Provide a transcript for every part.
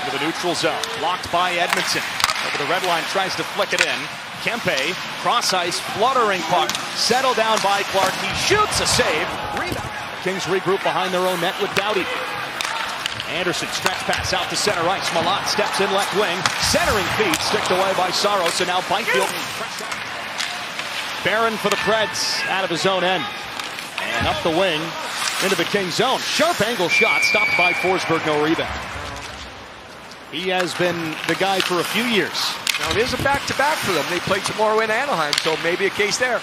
into the neutral zone. Blocked by Edmondson. Over the red line, tries to flick it in. Kempe, cross ice, fluttering puck. Settled down by Clark. He shoots a save. Rebound. Kings regroup behind their own net with Doughty. Anderson, stretch pass out to center ice. Malat steps in left wing. Centering feed, sticked away by Saros, and now Byfield. Barron for the Preds, out of his own end. And up the wing, into the Kings zone. Sharp angle shot, stopped by Forsberg, no rebound. He has been the guy for a few years. Now it is a back-to-back for them. They played tomorrow in Anaheim, so maybe a case there.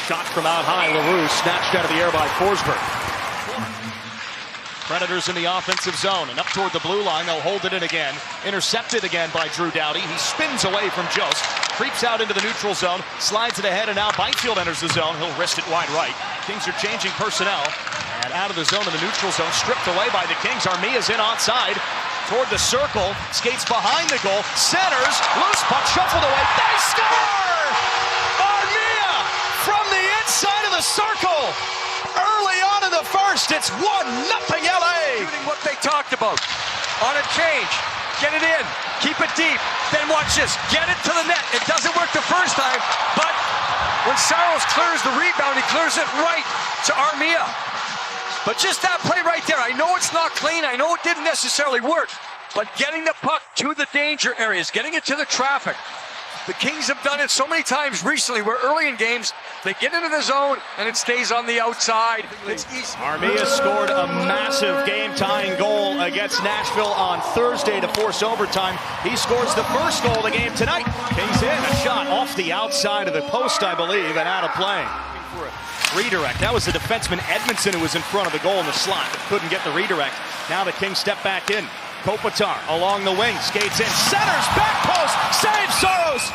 Shot from out high, LaRue snatched out of the air by Forsberg. Predators in the offensive zone, and up toward the blue line, they'll hold it in again. Intercepted again by Drew Doughty. He spins away from Jost, creeps out into the neutral zone, slides it ahead, and now Byfield enters the zone. He'll wrist it wide right. Kings are changing personnel, and out of the zone in the neutral zone, stripped away by the Kings. Armia's in onside, toward the circle, skates behind the goal, centers, loose puck shuffled away. They score! Armia from the inside of the circle. Early on in the first, it's 1-0 LA. Shooting what they talked about. On a change, get it in, keep it deep, then watch this, get it to the net. It doesn't work the first time, but when Saros clears the rebound, he clears it right to Armia. But just that play right there, I know it's not clean, I know it didn't necessarily work, but getting the puck to the danger areas, getting it to the traffic. The Kings have done it so many times recently where early in games, they get into the zone and it stays on the outside. It's easy. Armia scored a massive game-tying goal against Nashville on Thursday to force overtime. He scores the first goal of the game tonight. Kings in a shot off the outside of the post, I believe, and out of play. Redirect. That was the defenseman Edmondson who was in front of the goal in the slot, but couldn't get the redirect. Now the Kings step back in. Kopitar along the wing, skates in, centers, back post, saves Saros!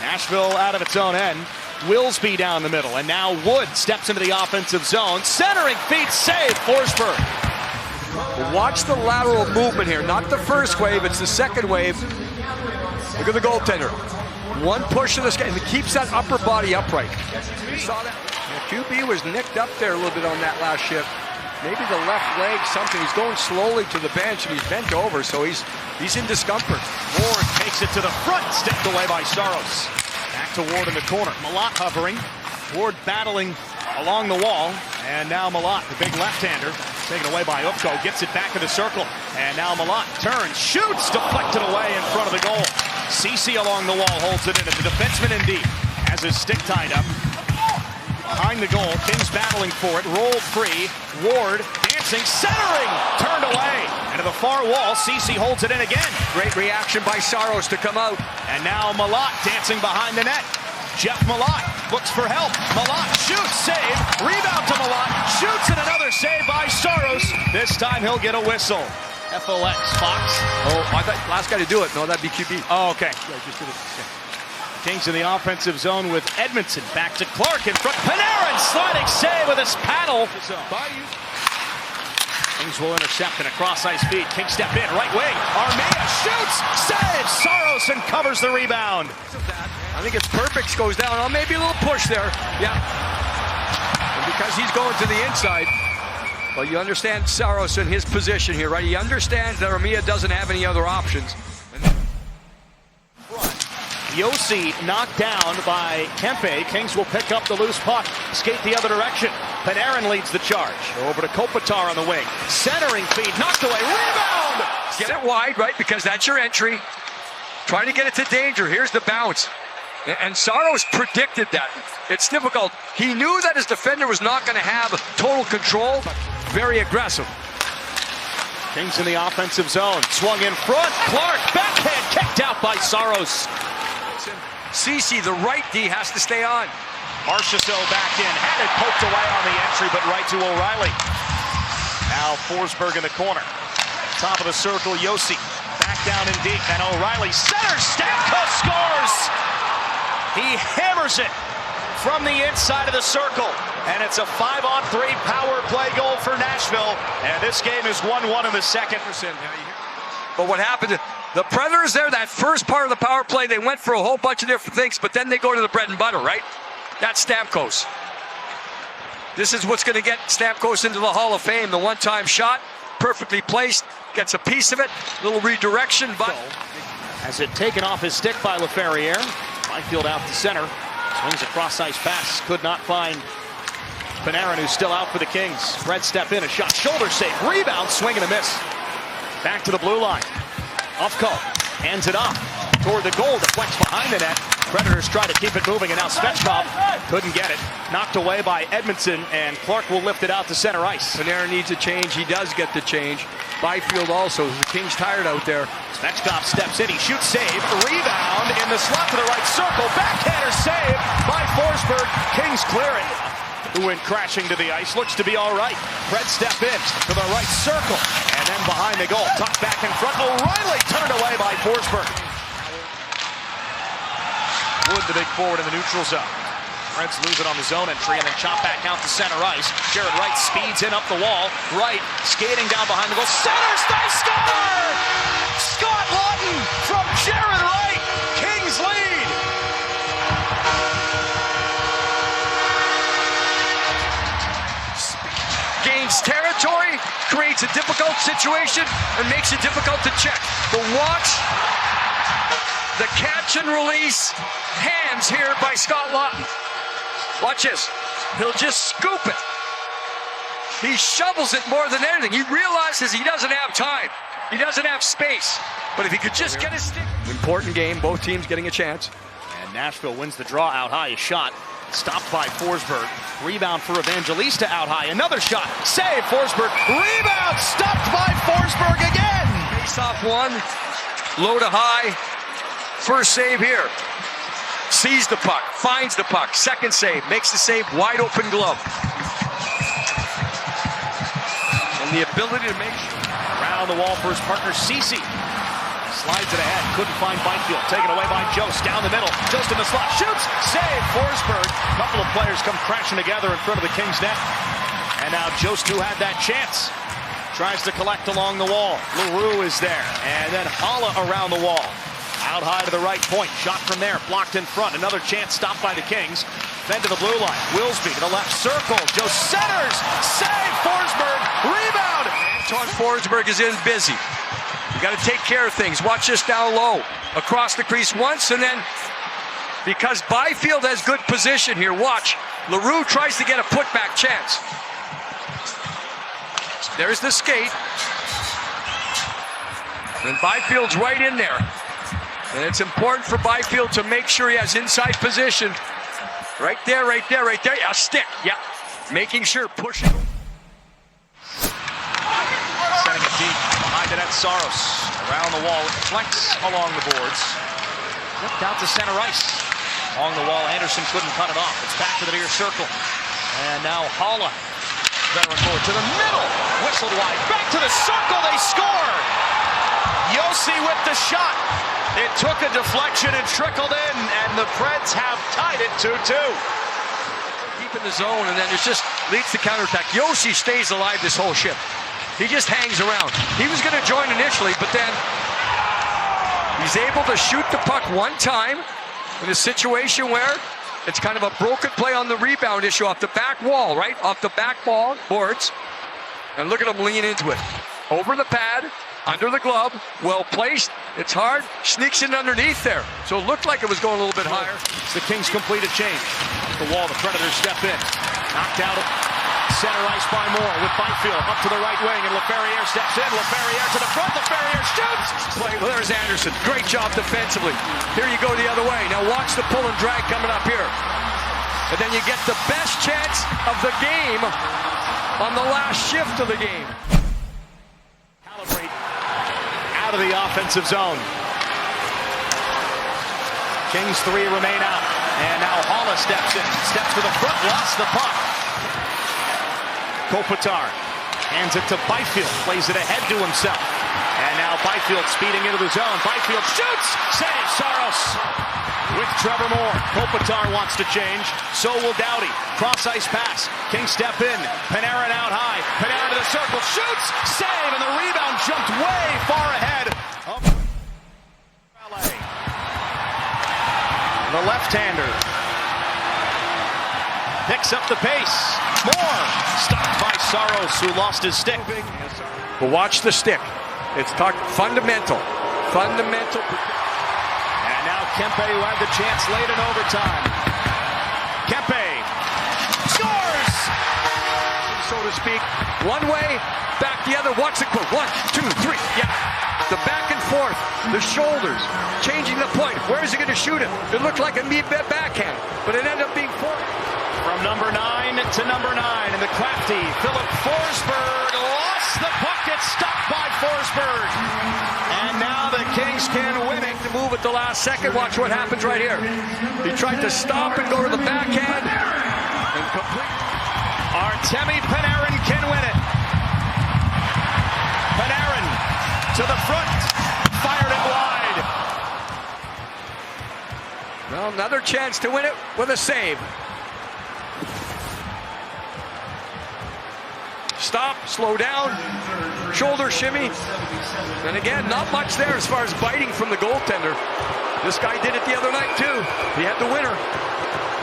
Nashville out of its own end. Willsby down the middle, and now Wood steps into the offensive zone. Centering feet, save, Forsberg. Watch the lateral movement here, not the first wave, it's the second wave. Look at the goaltender. One push of the skate, and it keeps that upper body upright. You saw that? QB was nicked up there a little bit on that last shift. Maybe the left leg, something. He's going slowly to the bench, and he's bent over, so he's in discomfort. Ward takes it to the front, sticked away by Saros. Back to Ward in the corner. Malat hovering. Ward battling along the wall, and now Malat, the big left-hander, taken away by Upko, gets it back to the circle, and now Malat turns, shoots, deflected away in front of the goal. Ceci along the wall holds it in, and the defenseman in deep has his stick tied up. Behind the goal, Kings battling for it, rolled free, Ward dancing, centering, turned away, and to the far wall, Ceci holds it in again. Great reaction by Saros to come out. And now Malat dancing behind the net. Jeff Malat looks for help. Malat shoots, save, rebound to Malat, shoots, and another save by Saros. This time he'll get a whistle. FOX, Fox. Oh, I thought last guy to do it. No, that'd be QB. Oh, okay. Yeah, just did it. Okay. Kings in the offensive zone with Edmondson. Back to Clark in front. Panarin sliding save with his paddle. Kings will intercept in a cross-ice feed. Kings step in, right wing. Armia shoots, saves, Saros, and covers the rebound. I think it's perfect. Goes down. Oh, maybe a little push there. Yeah. And because he's going to the inside. Well, you understand Saros in his position here, right? He understands that Armia doesn't have any other options. Yossi knocked down by Kempe. Kings will pick up the loose puck, skate the other direction. Panarin leads the charge. Over to Kopitar on the wing. Centering feed, knocked away, rebound! Get it wide, right? Because that's your entry. Trying to get it to danger. Here's the bounce. And Saros predicted that. It's difficult. He knew that his defender was not going to have total control, but very aggressive. Kings in the offensive zone. Swung in front. Clark, backhand, kicked out by Saros. Ceci, the right D, has to stay on. Marchessault back in. Had it poked away on the entry, but right to O'Reilly. Now Forsberg in the corner. Top of the circle, Yossi. Back down in deep, and O'Reilly centers. Stamkos scores! He hammers it from the inside of the circle. And it's a 5-on-3 power play goal for Nashville. And this game is 1-1 in the second. But what happened, the Predators there, that first part of the power play, they went for a whole bunch of different things, but then they go to the bread and butter, right? That's Stamkos. This is what's going to get Stamkos into the Hall of Fame, the one-time shot. perfectly placed, gets a piece of it, little redirection, but has it taken off his stick by LaFerriere. Byfield out to center, swings a cross-ice pass, could not find Panarin, who's still out for the Kings. Fred step in, a shot, shoulder save, rebound, swing and a miss. Back to the blue line. Ufko hands it off toward the goal, deflects behind the net. Predators try to keep it moving, and now Svechkov couldn't get it. Knocked away by Edmondson, and Clark will lift it out to center ice. Panarin needs a change. He does get the change. Byfield also. The Kings tired out there. Svechkov steps in, he shoots, save, rebound in the slot to the right circle. Backhander save by Forsberg. Kings clear it. Who went crashing to the ice, looks to be all right. Fred step in to the right circle, and then behind the goal, tucked back in front. O'Reilly turned away by Forsberg. Wood, the big forward in the neutral zone. Reds lose it on the zone entry and then chop back out to center ice. Jared Wright speeds in up the wall. Wright skating down behind the goal. Centers, they score! Scott Laughton from Jared Wright. Kings lead. Gains territory, creates a difficult situation, and makes it difficult to check. But watch the catch and release hands here by Scott Laughton. Watch this. He'll just scoop it. He shovels it more than anything. He realizes he doesn't have time. He doesn't have space. But if he could just get his stick. Important game, both teams getting a chance. And Nashville wins the draw out high. A shot stopped by Forsberg. Rebound for Evangelista out high. Another shot. Save Forsberg. Rebound stopped by Forsberg again. Face off one. Low to high. First save here. Sees the puck. Finds the puck. Second save. Makes the save. Wide open glove. And the ability to make around the wall for his partner Ceci. Slides it ahead. Couldn't find Byfield. Taken away by Jost. Down the middle. Jost in the slot. Shoots. Save. Forsberg. A couple of players come crashing together in front of the Kings net. And now Jost, who had that chance, tries to collect along the wall. LaRue is there. And then Holla around the wall. Out high to the right point. Shot from there. Blocked in front. Another chance stopped by the Kings. Then to the blue line. Willsby to the left circle. Joe centers. Save. Forsberg. Rebound. Anton Forsberg is in busy. You got to take care of things. Watch this down low. Across the crease once, and then because Byfield has good position here, watch. LaRue tries to get a putback chance. There's the skate. And Byfield's right in there. And it's important for Byfield to make sure he has inside position. Right there, right there, right there. A stick, yeah. Making sure, pushing. Setting it deep behind the net, Saros. Around the wall, flex along the boards. Flipped out to center ice. Along the wall, Anderson couldn't cut it off. It's back to the near circle. And now Holla. Veteran forward to the middle. Whistled wide. Back to the circle, they score! Josi with the shot. It took a deflection and trickled in, and the Preds have tied it 2-2. Deep in the zone, and then it just leads to counterattack. Josi stays alive this whole shift. He just hangs around. He was going to join initially, but then he's able to shoot the puck one time in a situation where it's kind of a broken play on the rebound issue off the back wall, right? Off the back wall, boards. And look at him lean into it. Over the pad. Under the glove, well placed. It's hard. Sneaks in underneath there. So it looked like it was going a little bit higher. The Kings complete a change. The wall, the Predators step in. Knocked out at center ice by Moore with Byfield up to the right wing, and LaFerriere steps in. LaFerriere to the front. LaFerriere shoots. Play. Well, there's Anderson. Great job defensively. Here you go the other way. Now watch the pull and drag coming up here. And then you get the best chance of the game on the last shift of the game. Calibrate out of the offensive zone. Kings 3 remain out. And now Holla steps in. Steps to the front. Lost the puck. Kopitar hands it to Byfield. Plays it ahead to himself. And now Byfield speeding into the zone. Byfield shoots. Save Saros. With Trevor Moore. Kopitar wants to change. So will Doughty. Cross ice pass. Kings step in. Panarin out high. Panarin to the circle. Shoots. Save. And the rebound jumped way far ahead. The left-hander picks up the pace. Moore stopped by Saros, who lost his stick. But watch the stick. It's fundamental. Fundamental. And now Kempe, who had the chance late in overtime. Kempe scores! So to speak. One way, back the other. Watch it go. 1, 2, 3. Yeah. The back and forth. The shoulders. Changing the point. Where is he going to shoot it? It looked like a neat backhand, but it ended up being forward. From number 9 to number 9, and the crafty Philip Forsberg lost the puck. It's stopped by Forsberg. And now the Kings can win it. To move at the last second. Watch what happens right here. He tried to stop and go to the backhand and complete. Artemi Panarin can win it. Panarin to the front, fired it wide. Well, another chance to win it with a save. Stop, slow down, shoulder shimmy. And again, not much there as far as biting from the goaltender. This guy did it the other night too. He had the winner.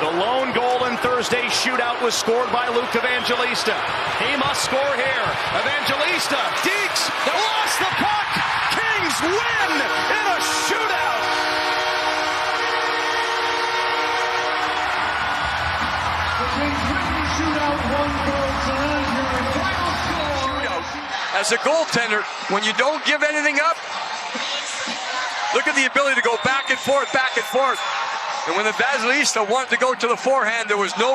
The lone goal in Thursday's shootout was scored by Luke Evangelista. He must score here. Evangelista, Deeks, lost the puck. Kings win in a shootout. As a goaltender, when you don't give anything up, look at the ability to go back and forth, back and forth. And when the Evangelista wanted to go to the forehand, there was no